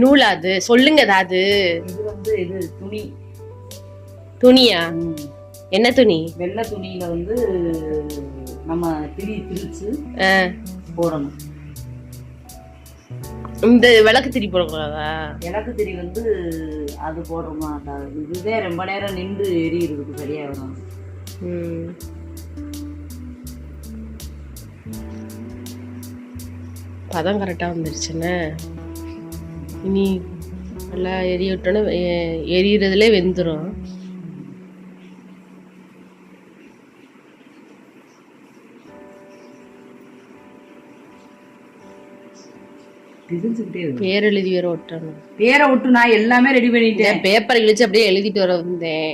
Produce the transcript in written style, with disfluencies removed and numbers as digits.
நூலா அது? சொல்லுங்க ஏதாவது. இது வந்து இது துணி. துணியா? என்ன துணி? வெள்ளை துணியில வந்து நம்ம திரிச்சு போடணும். இந்த விளக்கு திரி போடக்கூடாதா? விளக்கு திரி வந்து அது போட மாட்டாது. இதுதே ரொம்ப நேரம் நின்று எரியிறதுக்கு சரியா வரும். பதம் கரெக்டா வந்துருச்சுன்னு இனி நல்லா எரிய விட்டோன்னு எரியறதுலே வெந்துடும். பேர் எழுதி வேற ஒட்டணும். பேரை ஒட்டு நான் எல்லாமே ரெடி பண்ணிட்டேன். பேப்பர் கிழிச்சு அப்படியே எழுதிட்டு வர வந்தேன்.